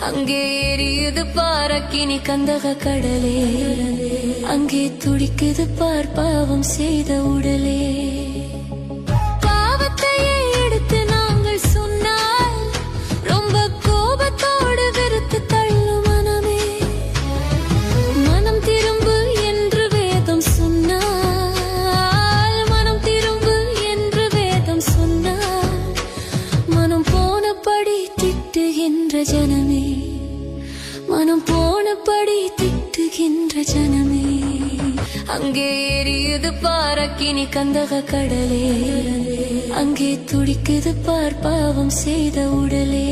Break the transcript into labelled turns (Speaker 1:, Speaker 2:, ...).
Speaker 1: அங்கே எரியுது பாரக்கினி கந்தக கடலே, அங்கே துடிக்குது பார் பாவம் செய்த உடலே. பாவத்தையே எடுத்து நாங்கள் சொன்னால் ரொம்ப கோபத்தோடு வெறுத்து தள்ளும் மனமே. மனம் திரும்பு என்று வேதம் சொன்னால், மனம் திரும்பு என்று வேதம் சொன்னால், மனம் போனபடி திட்டுகின்ற ஜனமே, மனம் போனபடி திட்டுகின்ற ஜனமே. அங்கே எரியுது பாரக்கினி கந்தக கடலே, அங்கே துடிக்குது பார் பாவம் செய்த உடலே.